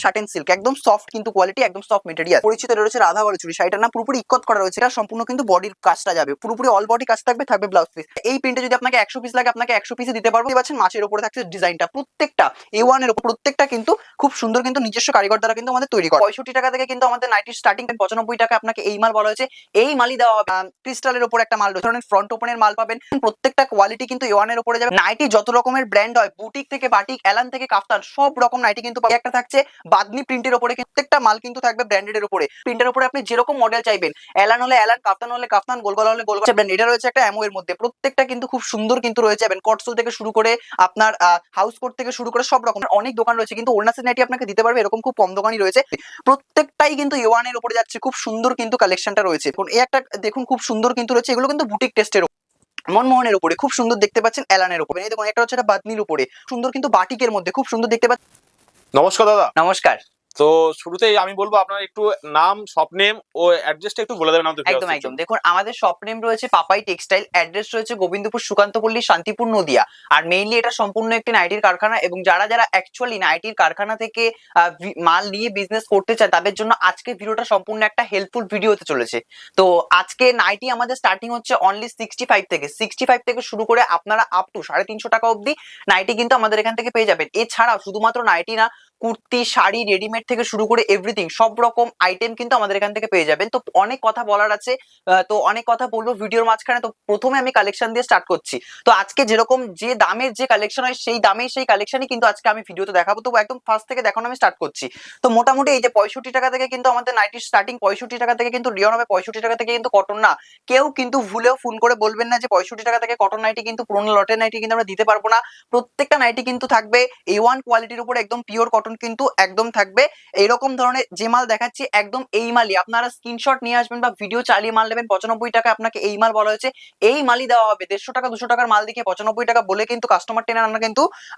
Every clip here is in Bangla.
শার্টেন সিল্ক, একদম সফট কিন্তু কোয়ালিটি, একদম সফট মেটেরিয়াল। পরিচিত রয়েছে রাধা বালুচুরি শাড়িটার না পুরোপুরি ইকত করা রয়েছে, এটা সম্পূর্ণ কিন্তু বডির কাজটা যাবে, পুরোপুরি অল বডি কাজ থাকবে, থাকবে ব্লাউজ পিস। এই প্রিন্টে যদি আপনাকে 100 পিস লাগে আপনাকে 100 পিসে দিতে পারবো। পাচ্ছেন মাছের উপরে থাকছে ডিজাইনটা, প্রত্যেকটা A1 এর উপর, প্রত্যেকটা কিন্তু খুব সুন্দর কিন্তু নিজস্ব কারিগর দ্বারা কিন্তু আমাদের তৈরি করা। 65 টাকা থেকে কিন্তু আমাদের নাইটির স্টার্টিং 95 টাকা আপনাকে এই মাল বলা হয়েছে, এই মালই দেওয়া হবে। ক্রিস্টালের উপর একটা মাল রয়েছে, ফ্রন্ট ওপেনের মাল পাবেন, প্রত্যেকটা কোয়ালিটি কিন্তু A1 এর উপরে যাবে। নাইটি যত রকমের ব্র্যান্ড হয়, বুটিক থেকে বাটিক, এলান থেকে কাফতান, সব রকম নাইটি কিন্তু একটা থাকছে বাদনি প্রিন্টের উপরে, প্রত্যেকটা মাল কিন্তু থাকবে ব্র্যান্ডেড এর উপরে। প্রিন্টের উপরে আপনি যেরকম মডেল চাইবেন, এলান হলে এলান, কাফতান হলে কাফতান, গোলগলা হলে গোলগলা ব্র্যান্ড। এটা রয়েছে একটা এমও এর মধ্যে, প্রত্যেকটা কিন্তু খুব সুন্দর কিন্তু রয়েছে। কটসুল থেকে শুরু করে আপনার হাউস কোট থেকে শুরু করে সব রকম অনেক দোকান রয়েছে, কিন্তু ওড়নাসের নাইটি আপনাকে দিতে পারবে এরকম খুব কম দোকানই রয়েছে। প্রত্যেকটাই কিন্তু A1 এর উপরে যাচ্ছে, খুব সুন্দর কিন্তু কালেকশনটা রয়েছে। এই একটা দেখুন খুব সুন্দর কিন্তু রয়েছে, এগুলো কিন্তু বুটিক টেস্টের মনমোহনের উপরে খুব সুন্দর দেখতে পাচ্ছেন, এলানের উপরে এই দেখুন একটা হচ্ছে একটা বাতনির উপরে সুন্দর কিন্তু বাটিকের মধ্যে খুব সুন্দর দেখতে পাচ্ছেন। নমস্কার দাদা। নমস্কার। তো শুরুতেই আমি বলবো আপনার একটু নাম, শপ নেম ও অ্যাড্রেসটা একটু বলে দেবেন আমাদের। একদম দেখুন আমাদের শপ নেম রয়েছে পাপাই টেক্সটাইল, অ্যাড্রেস রয়েছে গোবিন্দপুর সুকান্তপল্লী, শান্তিপুর, নদিয়া। আর মেইনলি এটা সম্পূর্ণ একটি নাইটির কারখানা, এবং যারা যারা অ্যাকচুয়ালি নাইটির কারখানা থেকে মাল নিয়ে বিজনেস করতে চায় তাদের জন্য আজকে ভিডিওটা সম্পূর্ণ একটা হেল্পফুল ভিডিও হতে চলেছে। তো আজকে নাইটি আমাদের স্টার্টিং হচ্ছে অনলি 65 থেকে শুরু করে আপনারা আপ টু 350 টাকা অবধি নাইটি কিন্তু আমাদের এখান থেকে পেয়ে যাবেন। এছাড়াও শুধুমাত্র নাইটি না, কুর্তি, শাড়ি, রেডিমেড থেকে শুরু করে এভরিথিং সব রকম আইটেম কিন্তু আমাদের এখান থেকে পেয়ে যাবেন। তো অনেক কথা বলার আছে, তো অনেক কথা বলবো ভিডিওর মাঝখানে। তো প্রথমে আমি কালেকশন দিয়ে স্টার্ট করছি। তো আজকে যেরকম যে দামের যে কালেকশন হয় সেই দামে সেই কালেকশনই কিন্তু আজকে আমি ভিডিওতে দেখাবো। তো একদম ফার্স্ট থেকে দেখানো আমি স্টার্ট করছি। তো মোটামুটি এই যে 65 টাকা থেকে কিন্তু আমাদের নাইটির স্টার্টিং, 65 টাকা থেকে কিন্তু রিয়ন হবে, 65 টাকা থেকে কিন্তু কটন না। কেউ কিন্তু ভুলেও ফোন করে বলবেন না যে 65 টাকা থেকে কটন নাইটি কিন্তু পুরোনো লটের নাইটি কিন্তু আমরা দিতে পারবো না। প্রত্যেকটা নাইটি কিন্তু থাকবে A1 কোয়ালিটির উপর, একদম পিওর কটন কিন্তু একদম থাকবে। এইরকম ধরনের যে মাল দেখাচ্ছি একদম এই মালই, আপনারা স্ক্রিনশট নিয়ে আসবেন বা ভিডিও চালিয়ে মাল নেবেন। 95 টাকা আপনাকে এই মাল বলা হয়েছে, এই মালই দেওয়া হবে। 150 টাকা 200 টাকার মাল দেখে 95 টাকা বলে কিন্তু কাস্টমার টেনে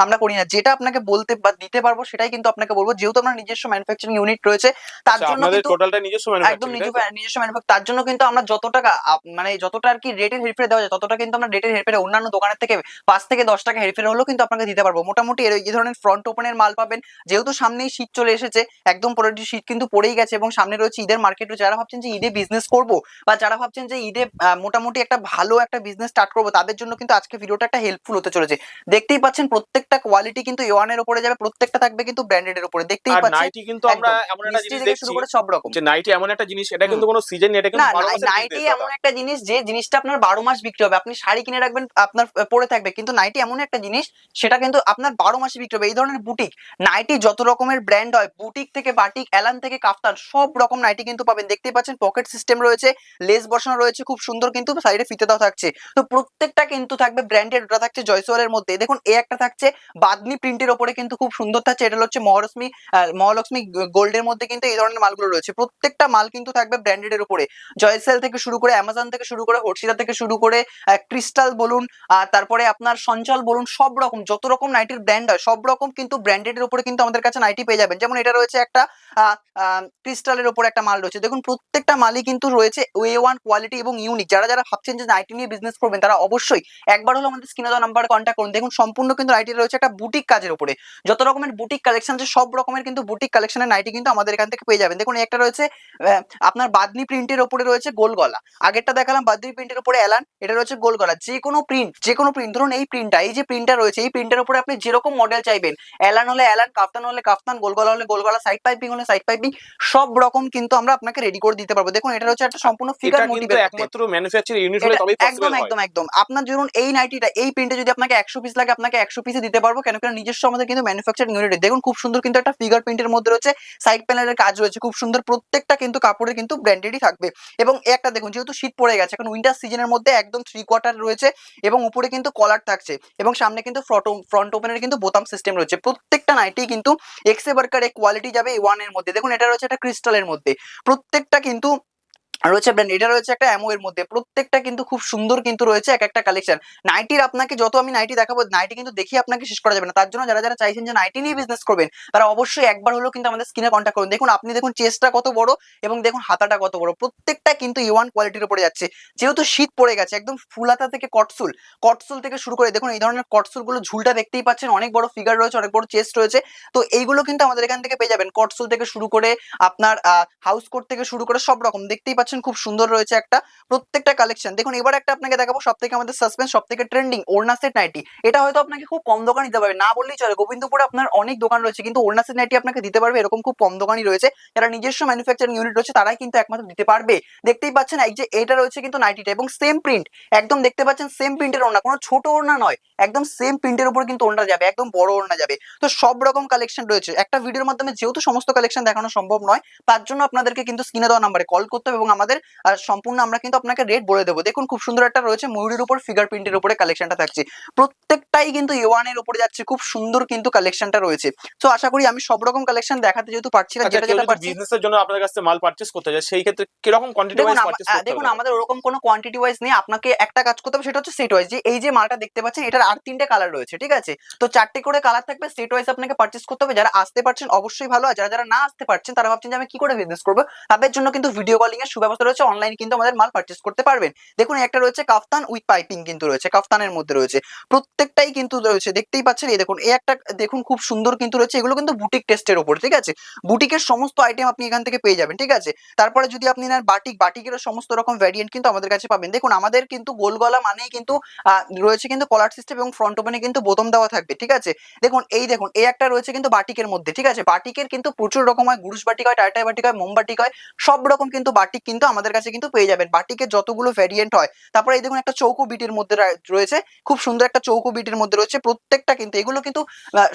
আমরা করি না। যেটা আপনাকে বলতে বা দিতে পারবো সেটাই কিন্তু আপনাকে বলবো, যেহেতু আমরা নিজস্ব ম্যানুফ্যাকচারিং ইউনিট রয়েছে তার জন্য কিন্তু টোটালটা নিজস্ব একদম ম্যানুফ্যাকচারিং, নিজস্ব ম্যানুফ্যাকচার। তার জন্য কিন্তু আমরা যত টাকা মানে যতটা আর কি রেটের হেরফের দেওয়া যায় ততটা কিন্তু আমরা রেটের হেরফেরে অন্যান্য দোকানের থেকে 5 থেকে 10 টাকা হেরফের হলেও কিন্তু আপনাকে দিতে পারবো। মোটামুটি এই ধরনের ফ্রন্ট ওপেনের মাল পাবেন, যেহেতু সামনেই শীত চলে এসেছে, একদম পরের শীত কিন্তু পড়েই গেছে, এবং সামনে রয়েছে ঈদের মার্কেট। যারা ভাবছেন যে ঈদে বিজনেস করবো বা যারা ভাবছেন যে ঈদে মোটামুটি একটা ভালো একটা বিজনেস স্টার্ট করবো, তাদের জন্য কিন্তু আজকে ভিডিওটা একটা হেল্পফুল হতে চলেছে। দেখতেই পাচ্ছেন প্রত্যেকটা কোয়ালিটি কিন্তু A1 এর উপরে যাবে, প্রত্যেকটা থাকবে কিন্তু ব্র্যান্ডেড এর উপরে। দেখতেই পাচ্ছেন নাইটি কিন্তু আমরা এমন একটা জিনিস দেখছি শুরু করে সব রকম যে নাইটি এমন একটা জিনিস, এটা কিন্তু কোনো সিজন নেই, এটা কিন্তু 12 মাসের নাইটি বিজনেস। এমন একটা জিনিস যে জিনিসটা আপনার 12 মাস বিক্রি হবে। আপনি শাড়ি কিনে রাখবেন আপনার পরে থাকবে, কিন্তু নাইটি এমন একটা জিনিস সেটা কিন্তু আপনার 12 মাসে বিক্রি হবে। এই ধরনের বুটিক নাইটি যত রকমের ব্র্যান্ড হয়, বুটিক থেকে বাটিক, এলান থেকে কাফতান, সব রকম নাইটি কিন্তু পাবেন। দেখতেই পাচ্ছেন পকেট সিস্টেম রয়েছে, লেস বসানো রয়েছে, খুব সুন্দর কিন্তু সাইডে ফিতে দাও থাকছে। তো প্রত্যেকটা কিন্তু থাকবে ব্র্যান্ডেড। ওটা থাকছে জয়সওয়ালের মধ্যে, দেখুন এই একটা থাকছে বাদনি প্রিন্টের উপরে কিন্তু খুব সুন্দর থাকছে। এটা হচ্ছে মহালক্ষ্মী গোল্ডের মধ্যে কিন্তু এই ধরনের মালগুলো রয়েছে। প্রত্যেকটা মাল কিন্তু থাকবে ব্র্যান্ডেড এর উপরে। জয়সেল থেকে শুরু করে, অ্যামাজন থেকে শুরু করে, হর্ষিতা থেকে শুরু করে, ক্রিস্টাল বলুন, তারপরে আপনার সঞ্চল বলুন, সব রকম যত রকম নাইটির ব্র্যান্ড হয় সব রকম কিন্তু ব্র্যান্ডেড এর উপরে কিন্তু আমাদের কাছে নাইটি পেয়ে যাবেন। যেমন এটা রয়েছে একটা ক্রিস্টালের উপর একটা মাল রয়েছে, দেখুন প্রত্যেকটা মালই কিন্তু রয়েছে A1 কোয়ালিটি এবং ইউনিক। যারা যারা ভাবছেন যে নাইটি নিয়ে বিজনেস করবেন তারা অবশ্যই একবার হলো আমাদের স্ক্রিনে দেওয়া নাম্বারে কন্ট্যাক্ট করুন। দেখুন সম্পূর্ণ কিন্তু নাইটি রয়েছে একটা বুটিক কাজের উপরে। যত রকমের বুটিক কালেকশন আছে সব রকমের কিন্তু বুটিক কালেকশনের নাইটি কিন্তু আমাদের এখান থেকে পেয়ে যাবেন। দেখুন একটা রয়েছে আপনার বাদনি প্রিন্টের উপরে রয়েছে গোল গলা, আগেরটা দেখালাম বাদনি প্রিন্টের উপরে এলান, এটা রয়েছে গোল গলা। যে কোনো প্রিন্ট ধরুন এই প্রিন্টটা, এই যে প্রিন্টটা রয়েছে এই প্রিন্টের উপরে আপনি যেরকম মডেল চাইবেন, এলান হলে এলান, কাফতান হলে কাফতান, গোল গলা হলে গোল গলা, সাইড পাইপিং হলে সাইড পাইপিং, সব রকম কিন্তু আমরা আপনাকে রেডি করে দিতে পারবো। দেখুন এটা হচ্ছে একটা সম্পূর্ণ ফিগার মোটিভের, একমাত্র ম্যানুফ্যাকচারিং ইউনিট হলে তবেই পসিবল হয়। একদম আপনার ধরুন এই নাইটিটা এই প্রিন্টে যদি আপনাকে 100 পিস লাগে আপনাকে 100 পিসে দিতে পারবো, কেন কেন নিজস্ব আমাদের কিন্তু ম্যানুফ্যাকচারিং ইউনিট। দেখুন খুব সুন্দর কিন্তু একটা ফিগার প্রিন্টের মধ্যে রয়েছে, সাইড প্যানেলের কাজ রয়েছে খুব সুন্দর, প্রত্যেকটা কিন্তু কাপড়ের কিন্তু ব্র্যান্ডেডই থাকবে। এবং একটা দেখুন যেহেতু শীত পড়ে গেছে, এখন উইন্টার সিজনের মধ্যে একদম 3/4 রয়েছে, এবং উপরে কিন্তু কলার থাকছে, এবং সামনে কিন্তু ফ্রন্ট ওপেনের কিন্তু বোতাম সিস্টেম রয়েছে। প্রত্যেকটা নাইটি কিন্তু এক্সে বার্কার কোয়ালিটি যাবে A1 এর মধ্যে। দেখুন এটা রয়েছে একটা ক্রিস্টালের মধ্যে, প্রত্যেকটা কিন্তু রয়েছে ব্র্যান্ড, এটা রয়েছে একটা অ্যামো এর মধ্যে, প্রত্যেকটা কিন্তু খুব সুন্দর কিন্তু রয়েছে এক একটা কালেকশন। নাইটির আপনাকে যত আমি নাইটি দেখাবো, নাইটি কিন্তু দেখিয়ে আপনাকে শেষ করা যাবে না। তার জন্য যারা যারা চাইছেন যে নাইটি নিয়ে বিজনেস করবেন, তারা অবশ্যই একবার হলেও কিন্তু আমাদের স্ক্রিনে কন্ট্যাক্ট করুন। দেখুন আপনি দেখুন চেস্টটা কত বড় এবং দেখুন হাতাটা কত বড়, প্রত্যেকটা কিন্তু A1 কোয়ালিটির উপরে যাচ্ছে। যেহেতু শীত পড়ে গেছে, একদম ফুল হাতা থেকে কটসুল, কটসুল থেকে শুরু করে দেখুন এই ধরনের কটসুল গুলো, ঝুলটা দেখতেই পাচ্ছেন, অনেক বড় ফিগার রয়েছে, অনেক বড় চেস্ট রয়েছে। তো এইগুলো কিন্তু আমাদের এখান থেকে পেয়ে যাবেন, কটসুল থেকে শুরু করে আপনার হাউস কোট থেকে শুরু করে সব রকম দেখতেই পাচ্ছেন, খুব সুন্দর রয়েছে একটা প্রত্যেকটা কালেকশন। দেখুন এবার একটা আপনাকে দেখাবো সব থেকে আমাদের সাসপেন্স, সব থেকে ট্রেন্ডিং ওড়না সেট নাইটি। এটা হয়তো আপনাকে খুব কম দোকান দিতে পারবে না বললেই চলে, গোবিন্দপুরে আপনার অনেক দোকান রয়েছে, কিন্তু ওড়না সেট নাইটি আপনাকে দিতে পারবে এরকম খুব কম দোকানই রয়েছে। যারা নিজস্ব ম্যানুফ্যাকচারিং ইউনিট রয়েছে তারাই কিন্তু একমাত্র দিতে পারবে। দেখতেই পাচ্ছেন এই যে এটা রয়েছে কিন্তু নাইটিটা, এবং সেম প্রিন্ট, একদম দেখতে পাচ্ছেন সেম প্রিন্টের ওড়না, কোনো ছোট ওড়না নয়, একদম সেম প্রিন্টের উপর কিন্তু ওড়না যাবে, একদম বড় ওড়না যাবে। তো সব রকম কালেকশন রয়েছে একটা ভিডিওর মাধ্যমে, যেহেতু সমস্ত কালেকশন দেখানো সম্ভব নয়, তার জন্য আপনাদেরকে কিন্তু স্ক্রিনে দেওয়া নাম্বারে কল করতে হবে এবং আমাদের সম্পূর্ণ আমরা কিন্তু আপনাকে রেট বলে দেবো। দেখুন খুব সুন্দর একটা রয়েছে ময়ূরের উপর ফিগার প্রিন্টের উপরে কালেকশনটা থাকছে, প্রত্যেকটাই কিন্তু A1 এর উপরে যাচ্ছে, খুব সুন্দর কিন্তু কালেকশনটা রয়েছে। তো আশা করি আমি সব রকম কালেকশন দেখাতে যেহেতু পারছি না, আচ্ছা, যেটা কেউ যেটা যদি পারছি। বিজনেসের জন্য আপনার কাছ থেকে মাল পারচেজ করতে চায়, সেই ক্ষেত্রে কিরকম কোয়ান্টিটি দেখুন ওয়াইজ পারচেজ করতে হবে দেখুন তাদের? আমাদের ওরকম কোনো কোয়ান্টিটি ওয়াইজ নেই, আপনাকে একটা কাজ করতে হবে, সেটা হচ্ছে সেট ওয়াইজ। যে এই যে মালটা দেখতে পাচ্ছেন এটার আর 3টে কালার রয়েছে, ঠিক আছে? তো 4টে করে কালার থাকবে, সেট ওয়াইজ আপনাকে পারচেজ করতে হবে। যারা আসতে পারছেন অবশ্যই ভালো, আর যারা যারা না আসতে পারছেন, তারা ভাবছেন যে আমি কি করে বিজনেস করবো, তাদের জন্য কিন্তু ভিডিও কলিং এর সুব্যবস্থা রয়েছে, অনলাইন কিন্তু আমাদের মাল পারচেজ করতে পারবেন। দেখুন একটা রয়েছে কাফতান উইথ পাইপিং কিন্তু রয়েছে, কাফতানের মধ্যে রয়েছে, প্রত্যেকটাই কিন্তু রয়েছে দেখতেই পাচ্ছেন। এই দেখুন এই একটা দেখুন খুব সুন্দর কিন্তু রয়েছে, এগুলো কিন্তু বুটিক টেস্টের উপর, ঠিক আছে? বুটিকের সমস্ত আইটেম আপনি এখান থেকে পেয়ে যাবেন, ঠিক আছে? তারপরে যদি আপনি নেন বাটিক, বাটিকেরও সমস্ত রকম ভ্যারিয়েন্ট কিন্তু আমাদের কাছে পাবেন। দেখুন আমাদের কিন্তু গোল গলা মানেই কিন্তু রয়েছে কিন্তু কলার সিস্টেম, এবং ফ্রন্ট ওপেনে কিন্তু বোতাম দেওয়া থাকবে, ঠিক আছে? দেখুন এই একটা রয়েছে কিন্তু বাটিকের মধ্যে, ঠিক আছে? বাটিকের কিন্তু প্রচুর রকম হয়, গুরুশ বাটিক হয়, টাইটাই বাটিক হয়, মোম বাটিক হয়, সব রকম কিন্তু বাটিক কিন্তু আমাদের কাছে কিন্তু পেয়ে যাবেন, বাটিকের যতগুলো ভ্যারিয়েন্ট হয়। তারপরে এই দেখুন একটা চৌকো বিটের মধ্যে রয়েছে, খুব সুন্দর একটা চৌকো বিটের মধ্যে রয়েছে, প্রত্যেকটা কিন্তু এগুলো কিন্তু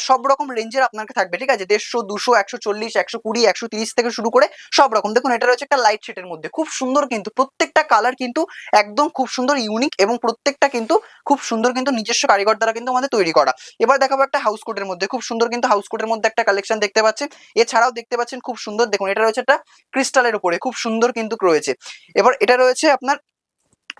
সব রকম রেঞ্জের আপনাকে থাকবে, ঠিক আছে? 150, 200, 140, 120, 130 থেকে শুরু করে সব রকম। দেখুন এটা রয়েছে একটা লাইট শেডের মধ্যে, খুব সুন্দর কিন্তু প্রত্যেকটা কালার কিন্তু একদম খুব সুন্দর ইউনিক, এবং প্রত্যেকটা কিন্তু খুব সুন্দর কিন্তু নিজস্ব কারিগর দ্বারা কিন্তু আমাদের তৈরি করা। এবার দেখাবো একটা হাউস কোটের মধ্যে, খুব সুন্দর কিন্তু হাউস কোটের মধ্যে একটা কালেকশন দেখতে পাচ্ছেন। এছাড়াও দেখতে পাচ্ছেন খুব সুন্দর, দেখুন এটা রয়েছে একটা ক্রিস্টালের উপরে, খুব সুন্দর কিন্তু রয়েছে। এবার এটা রয়েছে আপনার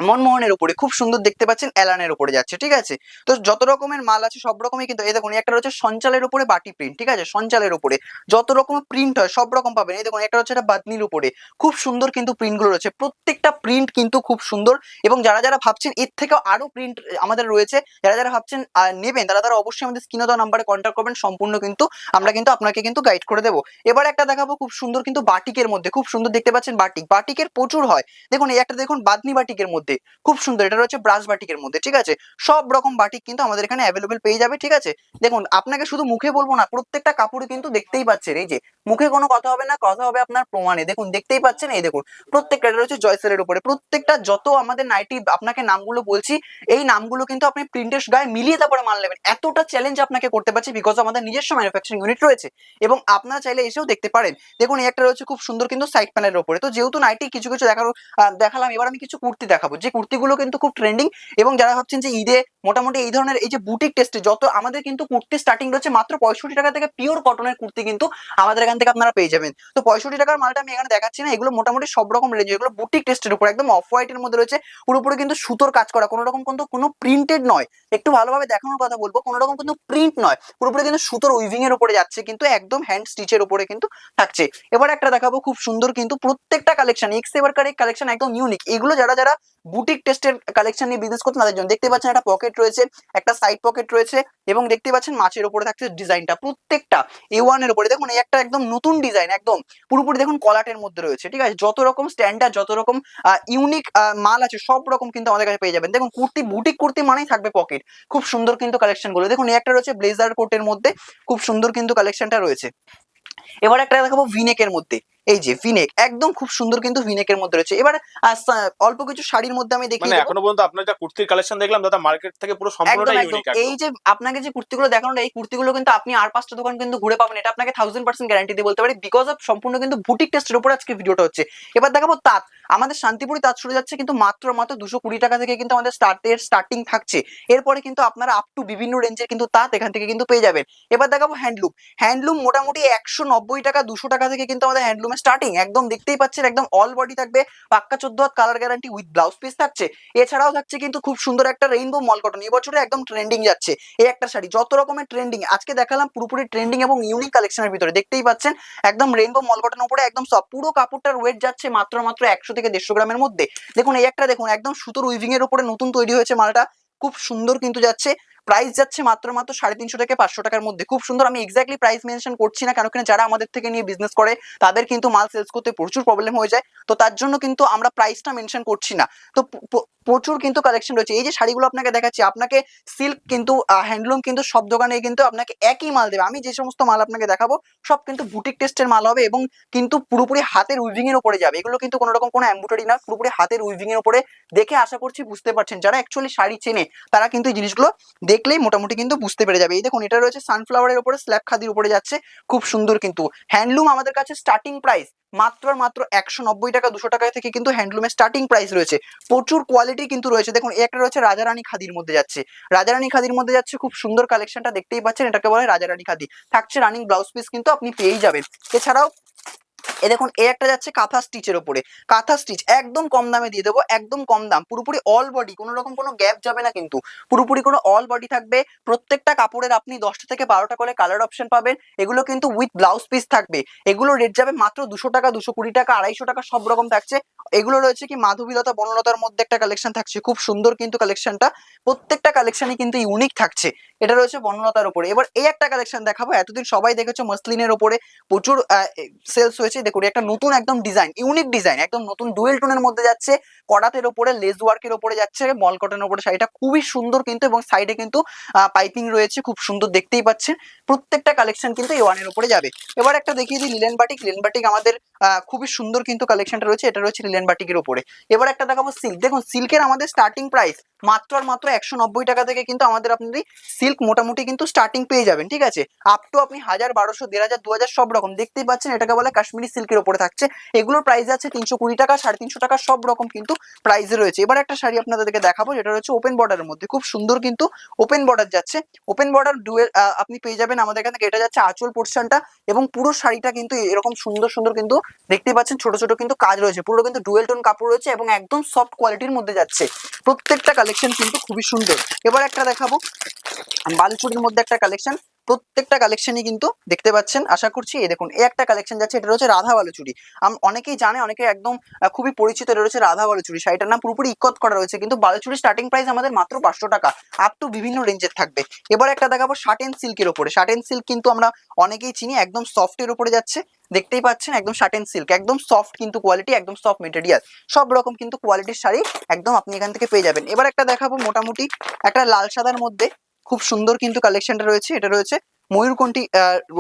মনমোহনের উপরে, খুব সুন্দর দেখতে পাচ্ছেন, অ্যালানের উপরে যাচ্ছে, ঠিক আছে? তো যত রকমের মাল আছে সব রকমই কিন্তু, এই দেখুন একটা রয়েছে সঞ্চালের উপরে বাটি প্রিন্ট, ঠিক আছে? সঞ্চালের উপরে যত রকমের প্রিন্ট হয় সব রকম পাবেন। এই দেখুন একটা হচ্ছে একটা বাদনির উপরে, খুব সুন্দর কিন্তু প্রিন্ট গুলো রয়েছে, প্রত্যেকটা প্রিন্ট কিন্তু খুব সুন্দর। এবং যারা যারা ভাবছেন এর থেকেও আরো প্রিন্ট আমাদের রয়েছে, যারা যারা ভাবছেন নেবেন, তারা তারা অবশ্যই আমাদের স্ক্রিনে দেওয়া নাম্বারে কন্ট্যাক্ট করবেন, সম্পূর্ণ কিন্তু আমরা কিন্তু আপনাকে কিন্তু গাইড করে দেবো। এবার একটা দেখাবো খুব সুন্দর কিন্তু বাটিকের মধ্যে, খুব সুন্দর দেখতে পাচ্ছেন বাটিক, বাটিকের প্রচুর হয়। দেখুন এই একটা দেখুন বাদনি বাটিকের মধ্যে, খুব সুন্দর, এটা রয়েছে ব্রাশ বাটিকের মধ্যে, ঠিক আছে? সব রকম বাটিক কিন্তু আমাদের এখানে অ্যাভেলেবেল পেয়ে যাবে, ঠিক আছে? দেখুন আপনাকে শুধু মুখে বলবো না, প্রত্যেকটা কাপড়ে কিন্তু দেখতেই পাচ্ছেন, এই যে মুখে কোনো কথা হবে না, কথা হবে আপনার প্রমাণে। দেখুন দেখতেই পাচ্ছেন, এই দেখুন প্রত্যেকটা, এটা রয়েছে জয়সেলের উপরে, প্রত্যেকটা যত আমাদের নাইটি আপনাকে নামগুলো বলছি, এই নামগুলো কিন্তু আপনি প্রিন্টের গায়ে মিলিয়ে তারপরে মাল নেবেন, এতটা চ্যালেঞ্জ আপনাকে করতে পারছি, বিকজ আমাদের নিজস্ব ম্যানুফ্যাকচারিং ইউনিট রয়েছে, এবং আপনারা চাইলে এসেও দেখতে পারেন। দেখুন এই একটা রয়েছে খুব সুন্দর কিন্তু সাইড প্যানেলের উপরে। তো যেহেতু নাইটি কিছু কিছু দেখালাম, এবার আমি কিছু কুর্তি দেখাবো, যে কুর্তিগুলো কিন্তু খুব ট্রেন্ডিং, এবং যারা ভাবছেন যে ঈদে মোটামুটি এই ধরনের এই যে বুটিক টেস্টে যত আমাদের কিন্তু কুর্তি স্টার্টিং রয়েছে মাত্র 65 টাকা থেকে, পিওর কটনের কুর্তি কিন্তু আমাদের এখান থেকে আপনারা পেয়ে যাবেন। তো 65 টাকার মালটা আমি এখানে দেখাচ্ছি না, এগুলো মোটামুটি সব রকম রেঞ্জ, এগুলো বুটিক টেস্টের উপর, একদম অফ হোয়াইটের মধ্যে রয়েছে, পুরোপুরি কিন্তু সুতোর কাজ করা, কোনো রকম কিন্তু কোনো প্রিন্টেড নয়। একটু ভালোভাবে দেখানোর কথা বলবো, কোনো রকম কিন্তু প্রিন্ট নয়, পুরোপুরি কিন্তু সুতোর উইভিং এর উপরে যাচ্ছে, কিন্তু একদম হ্যান্ড স্টিচের উপরে কিন্তু থাকছে। এবার একটা দেখাবো খুব সুন্দর কিন্তু প্রত্যেকটা কালেকশন এক্স এবারকার এই কালেকশন একদম ইউনিক, এগুলো যারা যারা বুটিক টেস্টের কালেকশন নিয়ে বিজনেস করতে তাদের জন্য। দেখতে পাচ্ছেন একটা পকেট রয়েছে, একটা সাইড পকেট রয়েছে, এবং দেখতে পাচ্ছেন মাছের উপরে থাকছে ডিজাইনটা, প্রত্যেকটা A1 এর উপরে। দেখুন এই একটা একদম নতুন ডিজাইন, একদম পুরোপুরি দেখুন কলাটের মধ্যে রয়েছে, ঠিক আছে? যত রকম স্ট্যান্ডার্ড, যত রকম ইউনিক মাল আছে সব রকম কিন্তু আমাদের কাছে পেয়ে যাবেন। দেখুন কুর্তি, বুটিক কুর্তি মানেই থাকবে পকেট, খুব সুন্দর কিন্তু কালেকশন গুলো। দেখুন এই একটা রয়েছে ব্লেজার কোটের মধ্যে, খুব সুন্দর কিন্তু কালেকশনটা রয়েছে। এবার একটা দেখাবো ভিনেকের মধ্যে, এই যে ভিনেক, একদম খুব সুন্দর কিন্তু ভিনেকের মধ্যে রয়েছে। এবার অল্প কিছু শাড়ির মধ্যে আমি দেখিয়ে মানে দেবো। এখনো পর্যন্ত আপনার যা কুর্তির কালেকশন দেখলাম দাদা, মার্কেট থেকে পুরো একদম সম্পূর্ণটাই একদম, ইউনিক এই একদম। যে আপনাকে যে কুর্তিগুলো দেখানো, এই কুর্তিগুলো কিন্তু আপনি আর 5টা দোকান কিন্তু ঘুরে পাবেন, এটা আপনাকে 1000% গ্যারান্টি দিয়ে বলতে পারি, বিকজ অফ সম্পূর্ণ কিন্তু বুটিক টেস্টের উপর আজকে ভিডিওটা হচ্ছে। এবার দেখাবো তাঁত, আমাদের শান্তিপুরি তাঁত শুরু যাচ্ছে কিন্তু মাত্র 220 টাকা থেকে কিন্তু আমাদের স্টার্টিং থাকছে। এরপরে কিন্তু আপনারা আপ টু বিভিন্ন রেঞ্জের কিন্তু তাঁত এখান থেকে কিন্তু পেয়ে যাবেন। এবার দেখাবো হ্যান্ডলুম, হ্যান্ডলুম মোটামুটি 190 টাকা 200 টাকা থেকে কিন্তু আমাদের হ্যান্ডলুমের স্টার্টিং, একদম দেখতেই পাচ্ছেন একদম অল বডি থাকবে, পাক্কা 14 হাত colour guarantee with blouse piece থাকছে। এছাড়াও থাকছে কিন্তু খুব সুন্দর একটা রেইনবো মল কটন, এবছরে একদম ট্রেন্ডিং যাচ্ছে এই একটা শাড়ি। যত রকমের ট্রেন্ডিং আজকে দেখালাম পুরোপুরি ট্রেন্ডিং এবং ইউনিক কালেকশনের ভিতরে, দেখতেই পাচ্ছেন একদম রেইনবো মল কটন উপরে একদম সব, পুরো কাপড়টার ওয়েট যাচ্ছে মাত্র 100 থেকে 150 গ্রামের মধ্যে। দেখুন এই একটা দেখুন একদম সুতোর উইভিং এর উপরে নতুন তৈরি হয়েছে মালটা, খুব সুন্দর কিন্তু যাচ্ছে। প্রাইস যাচ্ছে মাত্র 350 থেকে 500 টাকার মধ্যে, খুব সুন্দর। আমি এক্স্যাক্টলি প্রাইস মেনশন করছি না, কারণ যারা আমাদের থেকে নিয়ে বিজনেস করে তাদের কিন্তু মাল সেলস করতে প্রচুর প্রবলেম হয়ে যায়, তো তার জন্য কিন্তু আমরা প্রাইসটা মেনশন করছি না। তো প্রচুর কিন্তু কালেকশন রয়েছে। এই যে শাড়িগুলো আপনাকে দেখাচ্ছি, আপনাকে সিল্ক কিন্তু হ্যান্ডলুম কিন্তু সব দোকানে কিন্তু আপনাকে একই মাল দেবে। আমি যে সমস্ত মাল আপনাকে দেখাবো সব কিন্তু বুটিক টেস্টের মাল হবে এবং কিন্তু পুরোপুরি হাতের উইভিং এর উপরে যাবে। এগুলো কিন্তু কোনো রকম কোনো এমব্রয়ডারি না, পুরোপুরি হাতের উইভিং এর উপরে। দেখে আশা করছি বুঝতে পারছেন, যারা অ্যাকচুয়ালি শাড়ি চেনে তারা কিন্তু এই জিনিসগুলো দেখলেই মোটামুটি কিন্তু বুঝতে পেরে যাবে। এই দেখুন এটা রয়েছে সানফ্লাওয়ারের উপরে, স্ল্যাব খাদির উপরে যাচ্ছে, খুব সুন্দর কিন্তু। হ্যান্ডলুম আমাদের কাছে স্টার্টিং প্রাইস মাত্র 190 টাকা 200 টাকা থেকে কিন্তু হ্যান্ডলুমের স্টার্টিং প্রাইস রয়েছে। প্রচুর কোয়ালিটি কিন্তু রয়েছে। দেখুন একটা রয়েছে রাজারানী খাদির মধ্যে যাচ্ছে, রাজারানী খাদির মধ্যে যাচ্ছে, খুব সুন্দর কালেকশনটা দেখতেই পাচ্ছেন, এটাকে বলে রাজারানী খাদি। থাকছে রানিং ব্লাউজ পিস কিন্তু আপনি পেয়েই যাবেন। এছাড়াও এ দেখুন এ একটা যাচ্ছে কাঁথা স্টিচের ওপরে, কাঁথা স্টিচ একদম কম দামে দিয়ে দেবো, একদম কম দাম, পুরোপুরি অল বডি, কোনো রকম কোনো গ্যাপ যাবে না কিন্তু, পুরোপুরি কোনো অল বডি থাকবে। প্রত্যেকটা কাপড়ের আপনি 10টা থেকে 12টা করে কালার অপশন পাবেন, এগুলো কিন্তু উইথ ব্লাউজ পিস থাকবে। এগুলো রেট যাবে মাত্র 200 টাকা, 220 টাকা, 250 টাকা, সব রকম থাকছে। এগুলো রয়েছে কি মাধবীলতা বনলতার মধ্যে একটা কালেকশন থাকছে, খুব সুন্দর কিন্তু কালেকশনটা, প্রত্যেকটা কালেকশনই কিন্তু ইউনিক থাকছে। এটা রয়েছে বনলতার উপরে। এবার এই একটা কালেকশন দেখাবো, এতদিন সবাই দেখেছো মসলিনের ওপরে প্রচুর সেলস হয়েছে, দেখুন একটা নতুন একদম ডিজাইন, ইউনিক ডিজাইন, একদম নতুন ডুয়েল টোনের মধ্যে যাচ্ছে, কড়াতের ওপরে লেস ওয়ার্কের ওপরে যাচ্ছে, মল কটনের ওপরে শাড়িটা খুবই সুন্দর কিন্তু, এবং সাইডে কিন্তু পাইপিং রয়েছে, খুব সুন্দর দেখতেই পাচ্ছেন। প্রত্যেকটা কালেকশন কিন্তু এই ওয়ানের উপরে যাবে। এবার একটা দেখিয়ে দিই লিলেন বাটিক, লিলেন বাটিক আমাদের খুবই সুন্দর কিন্তু কালেকশনটা রয়েছে, এটা রয়েছে লিলেন বাটিকের উপরে। এবার একটা দেখাবো সিল্ক, দেখুন সিল্কের আমাদের স্টার্টিং প্রাইস মাত্র আর মাত্র 190 টাকা থেকে কিন্তু আমাদের আপনি সিল্ক মোটামুটি কিন্তু স্টার্টিং পেয়ে যাবেন, ঠিক আছে। আপ টু আপনি 1000, 1200, 1500, 2000 সব রকম দেখতেই পাচ্ছেন, এটাকে বলে কাশ্মীরি সিল্কের উপরে থাকছে। এগুলোর প্রাইস আছে 320 টাকা, 350 টাকা, সব রকম কিন্তু প্রাইসে রয়েছে। এবার একটা শাড়ি আপনাদেরকে দেখাবো, যেটা রয়েছে ওপেন বর্ডারের মধ্যে, খুব সুন্দর কিন্তু ওপেন বর্ডার যাচ্ছে, ওপেন বর্ডার ডুয়েল আপনি পেয়ে যাবেন আমাদের এখান থেকে। এটা যাচ্ছে আঁচল পোর্শনটা, এবং পুরো শাড়িটা কিন্তু এরকম সুন্দর সুন্দর কিন্তু দেখতেই পাচ্ছেন, ছোট ছোট কিন্তু কাজ রয়েছে, পুরো কিন্তু ডুয়েল টোন কাপড় রয়েছে এবং একদম সফট কোয়ালিটির মধ্যে যাচ্ছে। প্রত্যেকটা কালেকশন কিন্তু খুবই সুন্দর। এবার একটা দেখাবো বালুচুরির মধ্যে একটা কালেকশন, প্রত্যেকটা কালেকশনই কিন্তু দেখতে পাচ্ছেন আশা করছি। এই দেখুন এই একটা কালেকশন যাচ্ছে, এটা রয়েছে রাধা বালুচুরি। অনেকেই জানে, অনেকে একদম খুবই পরিচিত, এটা রয়েছে রাধা বালুচুরি। শাড়িটার নাম পুরোপুরি ইকত করা রয়েছে, কিন্তু বালুচুরি স্টার্টিং প্রাইস আমাদের মাত্র 500 টাকা, আপ টু বিভিন্ন রেঞ্জের থাকবে। এবার একটা দেখাবো শার্ট এন্ড সিল্কের উপরে, শার্ট এন্ড সিল্ক কিন্তু আমরা অনেকেই চিনি, একদম সফটের উপরে যাচ্ছে, দেখতেই পাচ্ছেন একদম শার্ট এন্ড সিল্ক, একদম সফট কিন্তু কোয়ালিটি, একদম সফট মেটেরিয়াল, সব রকম কিন্তু কোয়ালিটির শাড়ি একদম আপনি এখান থেকে পেয়ে যাবেন। এবার একটা দেখাবো মোটামুটি একটা লাল সাদার মধ্যে, খুব সুন্দর কিন্তু কালেকশনটা রয়েছে, এটা রয়েছে ময়ূরকণ্ঠী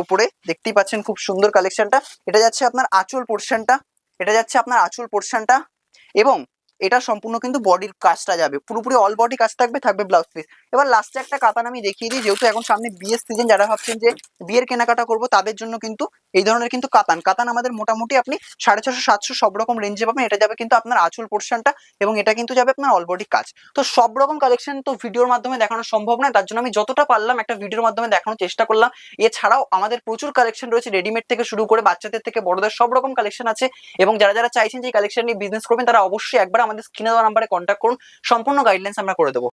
উপরে, দেখতেই পাচ্ছেন খুব সুন্দর কালেকশনটা। এটা যাচ্ছে আপনার আঁচল পোর্শনটা, এটা যাচ্ছে আপনার আঁচল পোর্শনটা, এবং এটা সম্পূর্ণ কিন্তু বডির কাজটা যাবে, পুরোপুরি অল বডি কাজ থাকবে, থাকবে ব্লাউজ পিস। এবার লাস্টে একটা কাতান আমি দেখিয়ে দিই, যেহেতু এখন সামনে বিয়ের সিজন, যারা ভাবছেন যে বিয়ের কেনাকাটা করবো তাদের জন্য কিন্তু এই ধরনের কিন্তু কাতান, কাতান আমাদের মোটামুটি আপনি 650, 700 সব রকম রেঞ্জে পাবেন। এটা যাবে কিন্তু আপনার আঁচল পোর্শনটা, এবং এটা কিন্তু যাবে আপনার অল বডি কাজ। তো সব রকম কালেকশন তো ভিডিওর মাধ্যমে দেখানো সম্ভব নয়, তার জন্য আমি যতটা পারলাম একটা ভিডিওর মাধ্যমে দেখানোর চেষ্টা করলাম। এছাড়াও আমাদের প্রচুর কালেকশন রয়েছে, রেডিমেড থেকে শুরু করে বাচ্চাদের থেকে বড়দের সব রকম কালেকশন আছে, এবং যারা যারা চাইছেন যে এই কালেকশন নিয়ে বিজনেস করবেন তারা অবশ্যই একবার আমাদের স্ক্রিনে দেওয়া নাম্বারে কন্ট্যাক্ট করুন, সম্পূর্ণ গাইডলাইন্স আমরা করে দেবো।